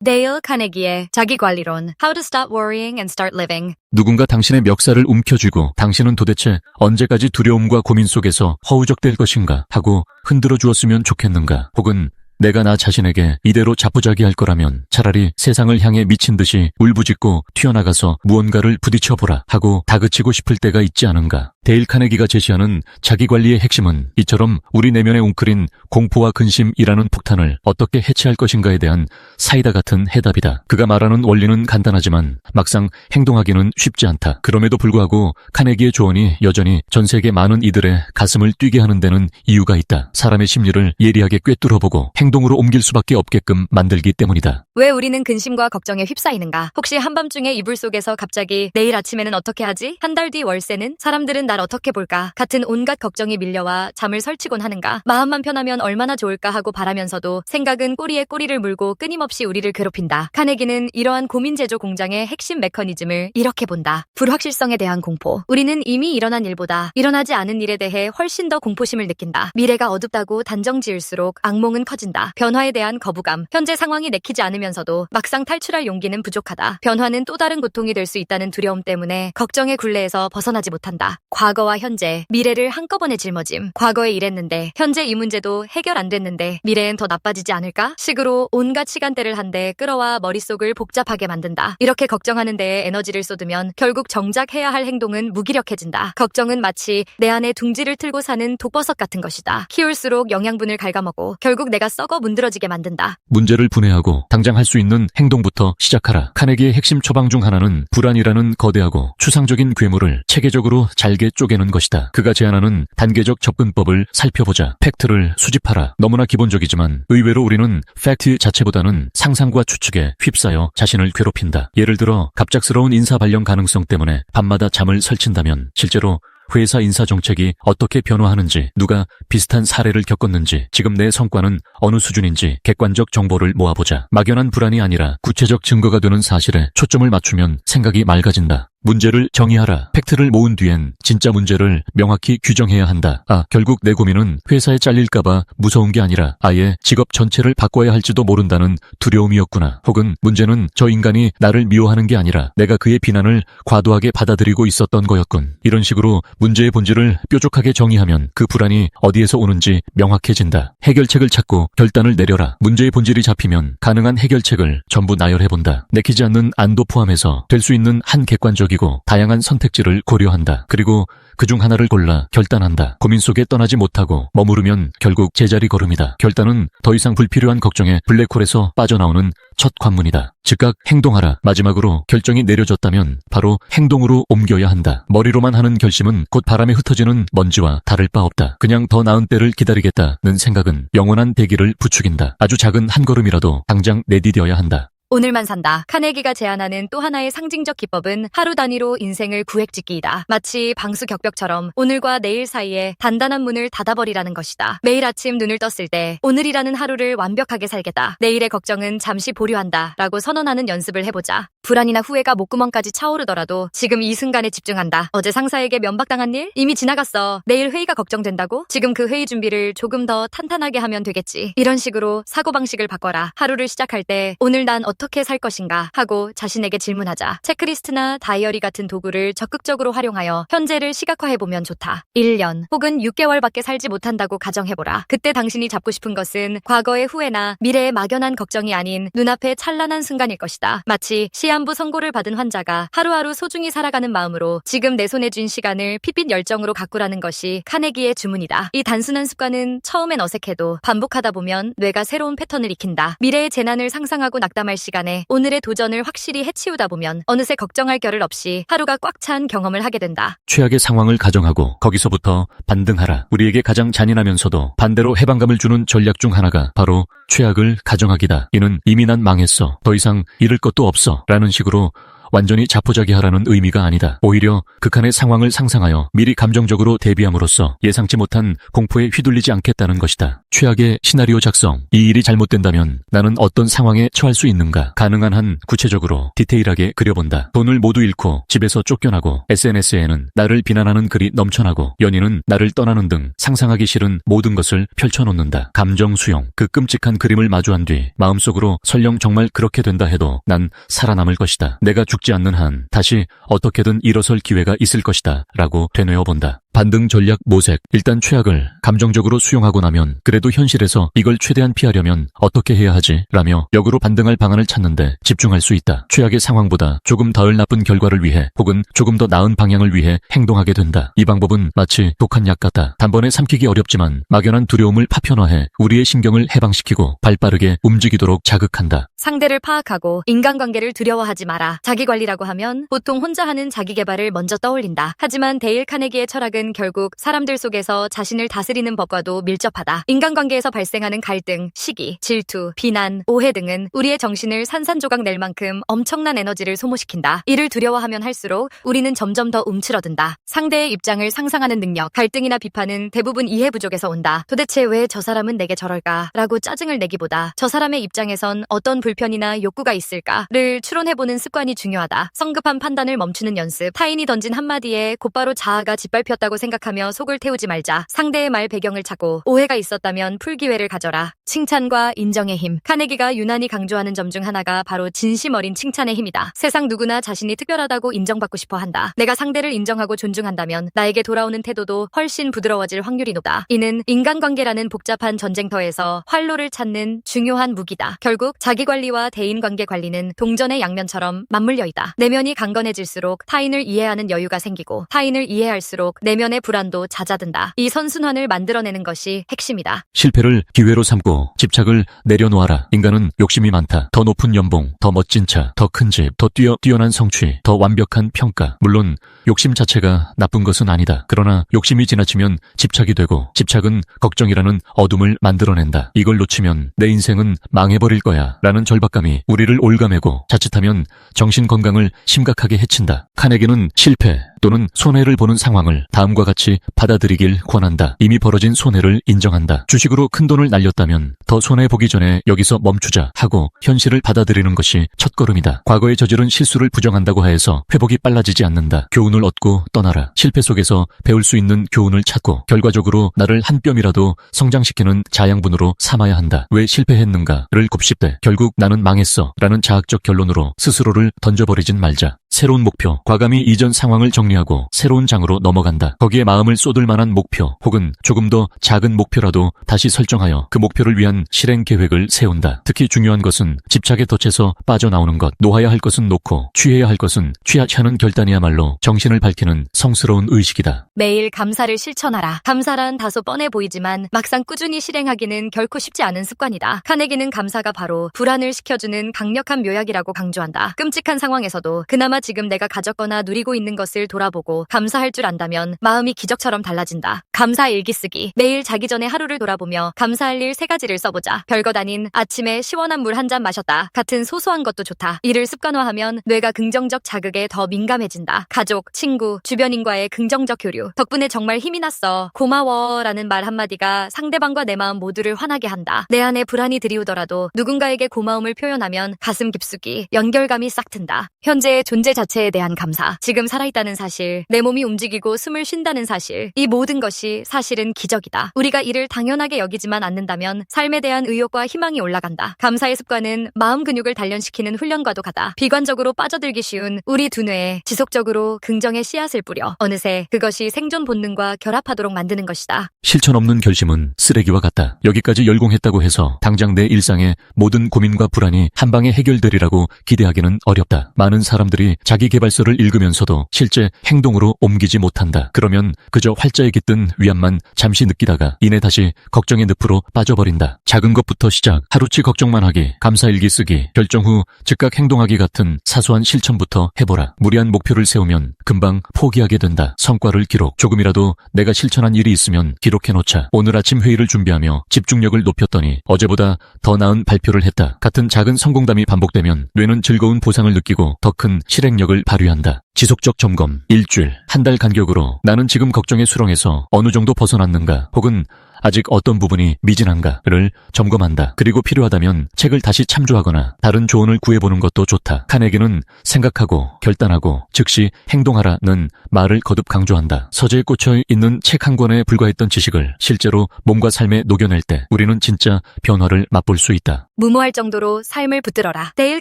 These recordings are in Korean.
데일 카네기의 자기관리론 How to Stop Worrying and Start Living. 누군가 당신의 멱살을 움켜쥐고 당신은 도대체 언제까지 두려움과 고민 속에서 허우적댈 것인가 하고 흔들어 주었으면 좋겠는가, 혹은 내가 나 자신에게 이대로 자포자기할 거라면 차라리 세상을 향해 미친 듯이 울부짖고 튀어나가서 무언가를 부딪혀보라 하고 다그치고 싶을 때가 있지 않은가. 데일 카네기가 제시하는 자기관리의 핵심은 이처럼 우리 내면에 웅크린 공포와 근심이라는 폭탄을 어떻게 해체할 것인가에 대한 사이다 같은 해답이다. 그가 말하는 원리는 간단하지만 막상 행동하기는 쉽지 않다. 그럼에도 불구하고 카네기의 조언이 여전히 전 세계 많은 이들의 가슴을 뛰게 하는 데는 이유가 있다. 사람의 심리를 예리하게 꿰뚫어보고 행동으로 옮길 수밖에 없게끔 만들기 때문이다. 왜 우리는 근심과 걱정에 휩싸이는가? 혹시 한밤중에 이불 속에서 갑자기 내일 아침에는 어떻게 하지? 한 달 뒤 월세는? 사람들은 날 어떻게 볼까? 같은 온갖 걱정이 밀려와 잠을 설치곤 하는가? 마음만 편하면 얼마나 좋을까 하고 바라면서도 생각은 꼬리에 꼬리를 물고 끊임없이 우리를 괴롭힌다. 카네기는 이러한 고민제조 공장의 핵심 메커니즘을 이렇게 본다. 불확실성에 대한 공포. 우리는 이미 일어난 일보다 일어나지 않은 일에 대해 훨씬 더 공포심을 느낀다. 미래가 어둡다고 단정지을수록 악몽은 커진다. 변화에 대한 거부감. 현재 상황이 내키지 않으면서도 막상 탈출할 용기는 부족하다. 변화는 또 다른 고통이 될 수 있다는 두려움 때문에 걱정의 굴레에서 벗어나지 못한다. 과거와 현재, 미래를 한꺼번에 짊어짐. 과거에 이랬는데 현재 이 문제도 해결 안 됐는데 미래엔 더 나빠지지 않을까? 식으로 온갖 시간대를 한데 끌어와 머릿속을 복잡하게 만든다. 이렇게 걱정하는 데에 에너지를 쏟으면 결국 정작 해야 할 행동은 무기력해진다. 걱정은 마치 내 안에 둥지를 틀고 사는 독버섯 같은 것이다. 키울수록 영양분을 갉아먹고 결국 내가 썩어 문드러지게 만든다. 문제를 분해하고 당장 할 수 있는 행동부터 시작하라. 카네기의 핵심 처방 중 하나는 불안이라는 거대하고 추상적인 괴물을 체계적으로 잘게 쪼개는 것이다. 그가 제안하는 단계적 접근법을 살펴보자. 팩트를 수집하라. 너무나 기본적이지만 의외로 우리는 팩트 자체보다는 상상과 추측에 휩싸여 자신을 괴롭힌다. 예를 들어 갑작스러운 인사 발령 가능성 때문에 밤마다 잠을 설친다면 실제로 회사 인사 정책이 어떻게 변화하는지, 누가 비슷한 사례를 겪었는지, 지금 내 성과는 어느 수준인지 객관적 정보를 모아보자. 막연한 불안이 아니라 구체적 증거가 되는 사실에 초점을 맞추면 생각이 맑아진다. 문제를 정의하라. 팩트를 모은 뒤엔 진짜 문제를 명확히 규정해야 한다. 결국 내 고민은 회사에 잘릴까봐 무서운 게 아니라 아예 직업 전체를 바꿔야 할지도 모른다는 두려움이었구나. 혹은 문제는 저 인간이 나를 미워하는 게 아니라 내가 그의 비난을 과도하게 받아들이고 있었던 거였군. 이런 식으로 문제의 본질을 뾰족하게 정의하면 그 불안이 어디에서 오는지 명확해진다. 해결책을 찾고 결단을 내려라. 문제의 본질이 잡히면 가능한 해결책을 전부 나열해본다. 내키지 않는 안도 포함해서 될 수 있는 한 객관적이고 다양한 선택지를 고려한다. 그리고 그중 하나를 골라 결단한다. 고민 속에 떠나지 못하고 머무르면 결국 제자리 걸음이다. 결단은 더 이상 불필요한 걱정에 블랙홀에서 빠져나오는 첫 관문이다. 즉각 행동하라. 마지막으로 결정이 내려졌다면 바로 행동으로 옮겨야 한다. 머리로만 하는 결심은 곧 바람에 흩어지는 먼지와 다를 바 없다. 그냥 더 나은 때를 기다리겠다는 생각은 영원한 대기를 부추긴다. 아주 작은 한 걸음이라도 당장 내디뎌야 한다. 오늘만 산다. 카네기가 제안하는 또 하나의 상징적 기법은 하루 단위로 인생을 구획짓기이다. 마치 방수 격벽처럼 오늘과 내일 사이에 단단한 문을 닫아버리라는 것이다. 매일 아침 눈을 떴을 때 오늘이라는 하루를 완벽하게 살겠다. 내일의 걱정은 잠시 보류한다 라고 선언하는 연습을 해보자. 불안이나 후회가 목구멍까지 차오르더라도 지금 이 순간에 집중한다. 어제 상사에게 면박당한 일? 이미 지나갔어. 내일 회의가 걱정된다고? 지금 그 회의 준비를 조금 더 탄탄하게 하면 되겠지. 이런 식으로 사고방식을 바꿔라. 하루를 시작할 때 오늘 난 어떻게 살 것인가 하고 자신에게 질문하자. 체크리스트나 다이어리 같은 도구를 적극적으로 활용하여 현재를 시각화해보면 좋다. 1년 혹은 6개월밖에 살지 못한다고 가정해보라. 그때 당신이 잡고 싶은 것은 과거의 후회나 미래의 막연한 걱정이 아닌 눈앞의 찬란한 순간일 것이다. 마치 시한부 선고를 받은 환자가 하루하루 소중히 살아가는 마음으로 지금 내 손에 쥔 시간을 핏빛 열정으로 가꾸라는 것이 카네기의 주문이다. 이 단순한 습관은 처음엔 어색해도 반복하다 보면 뇌가 새로운 패턴을 익힌다. 미래의 재난을 상상하고 낙담할 시간에 오늘의 도전을 확실히 해치우다 보면 어느새 걱정할 겨를 없이 하루가 꽉 찬 경험을 하게 된다. 최악의 상황을 가정하고 거기서부터 반등하라. 우리에게 가장 잔인하면서도 반대로 해방감을 주는 전략 중 하나가 바로 최악을 가정하기다. 이는 이미 난 망했어. 더 이상 잃을 것도 없어. 라는 식으로 완전히 자포자기하라는 의미가 아니다. 오히려 극한의 상황을 상상하여 미리 감정적으로 대비함으로써 예상치 못한 공포에 휘둘리지 않겠다는 것이다. 최악의 시나리오 작성. 이 일이 잘못된다면 나는 어떤 상황에 처할 수 있는가? 가능한 한 구체적으로 디테일하게 그려본다. 돈을 모두 잃고 집에서 쫓겨나고 SNS에는 나를 비난하는 글이 넘쳐나고 연인은 나를 떠나는 등 상상하기 싫은 모든 것을 펼쳐놓는다. 감정 수용. 그 끔찍한 그림을 마주한 뒤 마음속으로 설령 정말 그렇게 된다 해도 난 살아남을 것이다. 내가 죽지 않는 한 다시 어떻게든 일어설 기회가 있을 것이다. 라고 되뇌어본다. 반등 전략 모색. 일단 최악을 감정적으로 수용하고 나면 그래도 현실에서 이걸 최대한 피하려면 어떻게 해야 하지? 라며 역으로 반등할 방안을 찾는데 집중할 수 있다. 최악의 상황보다 조금 덜 나쁜 결과를 위해 혹은 조금 더 나은 방향을 위해 행동하게 된다. 이 방법은 마치 독한 약 같다. 단번에 삼키기 어렵지만 막연한 두려움을 파편화해 우리의 신경을 해방시키고 발빠르게 움직이도록 자극한다. 상대를 파악하고 인간관계를 두려워하지 마라. 자기관리라고 하면 보통 혼자 하는 자기개발을 먼저 떠올린다. 하지만 데일 카네기의 철학은 결국 사람들 속에서 자신을 다스리는 법과도 밀접하다. 인간관계에서 발생하는 갈등, 시기, 질투, 비난, 오해 등은 우리의 정신을 산산조각 낼 만큼 엄청난 에너지를 소모시킨다. 이를 두려워하면 할수록 우리는 점점 더 움츠러든다. 상대의 입장을 상상하는 능력, 갈등이나 비판은 대부분 이해 부족에서 온다. 도대체 왜 저 사람은 내게 저럴까? 라고 짜증을 내기보다 저 사람의 입장에선 어떤 불편이나 욕구가 있을까를 추론해보는 습관이 중요하다. 성급한 판단을 멈추는 연습. 타인이 던진 한마디에 곧바로 자아가 짓밟혔다고 생각하며 속을 태우지 말자. 상대의 말 배경을 찾고 오해가 있었다면 풀 기회를 가져라. 칭찬과 인정의 힘. 카네기가 유난히 강조하는 점 중 하나가 바로 진심 어린 칭찬의 힘이다. 세상 누구나 자신이 특별하다고 인정받고 싶어 한다. 내가 상대를 인정하고 존중한다면 나에게 돌아오는 태도도 훨씬 부드러워질 확률이 높다. 이는 인간관계라는 복잡한 전쟁터에서 활로를 찾는 중요한 무기다. 결국 자기관리와 대인관계 관리는 동전의 양면처럼 맞물려 있다. 내면이 강건해질수록 타인을 이해하는 여유가 생기고 타인을 이해할수록 내면의 불안도 잦아든다. 이 선순환을 만들어내는 것이 핵심이다. 실패를 기회로 삼고 집착을 내려놓아라. 인간은 욕심이 많다. 더 높은 연봉, 더 멋진 차, 더 큰 집, 더 뛰어난 성취, 더 완벽한 평가. 물론 욕심 자체가 나쁜 것은 아니다. 그러나 욕심이 지나치면 집착이 되고 집착은 걱정이라는 어둠을 만들어낸다. 이걸 놓치면 내 인생은 망해버릴 거야 라는 절박감이 우리를 올가매고 자칫하면 정신 건강을 심각하게 해친다. 카네기는 실패 또는 손해를 보는 상황을 다음과 같이 받아들이길 권한다. 이미 벌어진 손해를 인정한다. 주식으로 큰 돈을 날렸다면 더 손해보기 전에 여기서 멈추자 하고 현실을 받아들이는 것이 첫걸음이다. 과거에 저지른 실수를 부정한다고 하여서 회복이 빨라지지 않는다. 교훈을 얻고 떠나라. 실패 속에서 배울 수 있는 교훈을 찾고 결과적으로 나를 한 뼘이라도 성장시키는 자양분으로 삼아야 한다. 왜 실패했는가를 곱씹되 결국 나는 망했어 라는 자학적 결론으로 스스로를 던져버리진 말자. 새로운 목표, 과감히 이전 상황을 정리하고 새로운 장으로 넘어간다. 거기에 마음을 쏟을 만한 목표 혹은 조금 더 작은 목표라도 다시 설정하여 그 목표를 위한 실행 계획을 세운다. 특히 중요한 것은 집착의 덫에서 빠져나오는 것. 놓아야 할 것은 놓고 취해야 할 것은 취하지 않은 결단이야말로 정신을 밝히는 성스러운 의식이다. 매일 감사를 실천하라. 감사란 다소 뻔해 보이지만 막상 꾸준히 실행하기는 결코 쉽지 않은 습관이다. 카네기는 감사가 바로 불안을 식혀주는 강력한 묘약이라고 강조한다. 끔찍한 상황에서도 그나마 지금 내가 가졌거나 누리고 있는 것을 돌아보고 감사할 줄 안다면 마음이 기적처럼 달라진다. 감사 일기 쓰기. 매일 자기 전에 하루를 돌아보며 감사할 일 3가지를 써보자. 별것 아닌 아침에 시원한 물 한 잔 마셨다. 같은 소소한 것도 좋다. 이를 습관화하면 뇌가 긍정적 자극에 더 민감해진다. 가족, 친구, 주변인과의 긍정적 교류. 덕분에 정말 힘이 났어. 고마워 라는 말 한마디가 상대방과 내 마음 모두를 환하게 한다. 내 안에 불안이 들이우더라도 누군가에게 고마움을 표현하면 가슴 깊숙이 연결감이 싹 튼다. 현재의 존재 자체에 대한 감사. 지금 살아있다는 사실, 내 몸이 움직이고 숨을 쉰다는 사실, 이 모든 것이 사실은 기적이다. 우리가 이를 당연하게 여기지만 않는다면 삶에 대한 의욕과 희망이 올라간다. 감사의 습관은 마음 근육을 단련시키는 훈련과도 같다. 비관적으로 빠져들기 쉬운 우리 두뇌에 지속적으로 긍정의 씨앗을 뿌려 어느새 그것이 생존 본능과 결합하도록 만드는 것이다. 실천 없는 결심은 쓰레기와 같다. 여기까지 열공했다고 해서 당장 내 일상의 모든 고민과 불안이 한 방에 해결되리라고 기대하기는 어렵다. 많은 사람들이 자기 개발서를 읽으면서도 실제 행동으로 옮기지 못한다. 그러면 그저 활자에 깃든 위안만 잠시 느끼다가 이내 다시 걱정의 늪으로 빠져버린다. 작은 것부터 시작, 하루치 걱정만 하기, 감사일기 쓰기, 결정 후 즉각 행동하기 같은 사소한 실천부터 해보라. 무리한 목표를 세우면 금방 포기하게 된다. 성과를 기록. 조금이라도 내가 실천한 일이 있으면 기록해놓자. 오늘 아침 회의를 준비하며 집중력을 높였더니 어제보다 더 나은 발표를 했다. 같은 작은 성공담이 반복되면 뇌는 즐거운 보상을 느끼고 더 큰 실행 인생력을 발휘한다. 지속적 점검, 일주일, 한 달 간격으로 나는 지금 걱정의 수렁에서 어느 정도 벗어났는가, 혹은 아직 어떤 부분이 미진한가를 점검한다. 그리고 필요하다면 책을 다시 참조하거나 다른 조언을 구해보는 것도 좋다. 카네기는 생각하고 결단하고 즉시 행동하라는 말을 거듭 강조한다. 서재에 꽂혀 있는 책 한 권에 불과했던 지식을 실제로 몸과 삶에 녹여낼 때 우리는 진짜 변화를 맛볼 수 있다. 무모할 정도로 삶을 붙들어라. 데일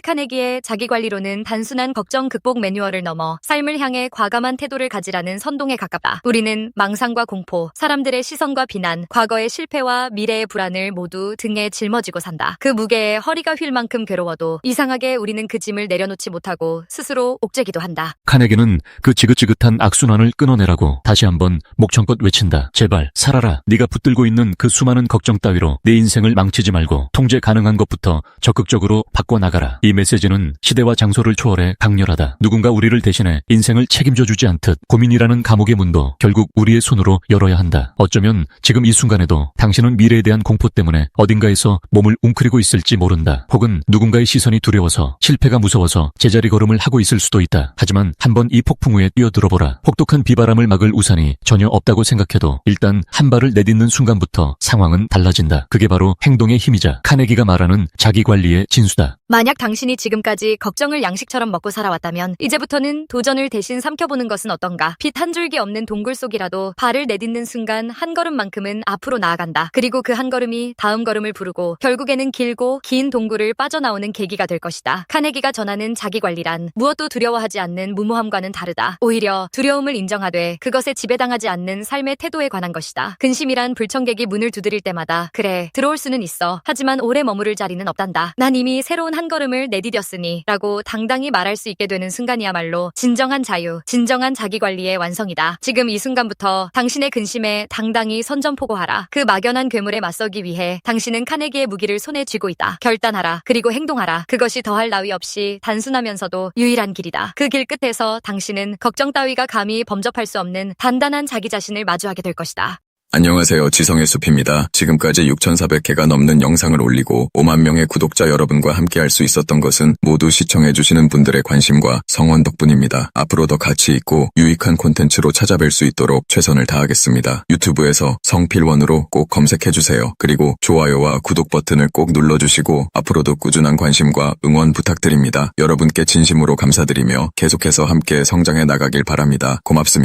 카네기의 자기관리론은 단순한 걱정 극복 매뉴얼을 넘어 삶을 향해 과감한 태도를 가지라는 선동에 가깝다. 우리는 망상과 공포, 사람들의 시선과 비난, 과거의 실패와 미래의 불안을 모두 등에 짊어지고 산다. 그 무게에 허리가 휠 만큼 괴로워도 이상하게 우리는 그 짐을 내려놓지 못하고 스스로 옥죄기도 한다. 카네기는 그 지긋지긋한 악순환을 끊어내라고 다시 한번 목청껏 외친다. 제발 살아라. 네가 붙들고 있는 그 수많은 걱정 따위로 내 인생을 망치지 말고 통제 가능한 것부터 적극적으로 바꿔나가라. 이 메시지는 시대와 장소를 초월해 강렬하다. 누군가 우리를 대신해 인생을 책임져 주지 않듯 고민이라는 감옥의 문도 결국 우리의 손으로 열어야 한다. 어쩌면 지금 이 순간에도 당신은 미래에 대한 공포 때문에 어딘가에서 몸을 웅크리고 있을지 모른다. 혹은 누군가의 시선이 두려워서, 실패가 무서워서 제자리 걸음을 하고 있을 수도 있다. 하지만 한번 이 폭풍 위에 뛰어들어보라. 혹독한 비바람을 막을 우산이 전혀 없다고 생각해도 일단 한 발을 내딛는 순간부터 상황은 달라진다. 그게 바로 행동의 힘이자 카네기가 말하는 자기관리의 진수다. 만약 당신이 지금까지 걱정을 양식처럼 먹고 살아왔다면 이제부터는 도전을 대신 삼켜보는 것은 어떤가? 빛 한 줄기 없는 동굴 속이라도 발을 내딛는 순간 한 걸음만큼은 앞으로 나아간다. 그리고 그 한 걸음이 다음 걸음을 부르고 결국에는 길고 긴 동굴을 빠져나오는 계기가 될 것이다. 카네기가 전하는 자기관리란 무엇도 두려워하지 않는 무모함과는 다르다. 오히려 두려움을 인정하되 그것에 지배당하지 않는 삶의 태도에 관한 것이다. 근심이란 불청객이 문을 두드릴 때마다 그래, 들어올 수는 있어. 하지만 오래 머무를 자리는 없단다. 난 이미 새로운 한 걸음을 내디뎠으니 라고 당당히 말할 수 있게 되는 순간이야말로 진정한 자유, 진정한 자기관리의 완성이다. 지금 이 순간부터 당신의 근심에 당당히 선전포고하라. 그 막연한 괴물에 맞서기 위해 당신은 카네기의 무기를 손에 쥐고 있다. 결단하라. 그리고 행동하라. 그것이 더할 나위 없이 단순하면서도 유일한 길이다. 그 길 끝에서 당신은 걱정 따위가 감히 범접할 수 없는 단단한 자기 자신을 마주하게 될 것이다. 안녕하세요. 지성의 숲입니다. 지금까지 6,400개가 넘는 영상을 올리고 5만 명의 구독자 여러분과 함께 할 수 있었던 것은 모두 시청해주시는 분들의 관심과 성원 덕분입니다. 앞으로 더 가치 있고 유익한 콘텐츠로 찾아뵐 수 있도록 최선을 다하겠습니다. 유튜브에서 성필원으로 꼭 검색해주세요. 그리고 좋아요와 구독 버튼을 꼭 눌러주시고 앞으로도 꾸준한 관심과 응원 부탁드립니다. 여러분께 진심으로 감사드리며 계속해서 함께 성장해 나가길 바랍니다. 고맙습니다.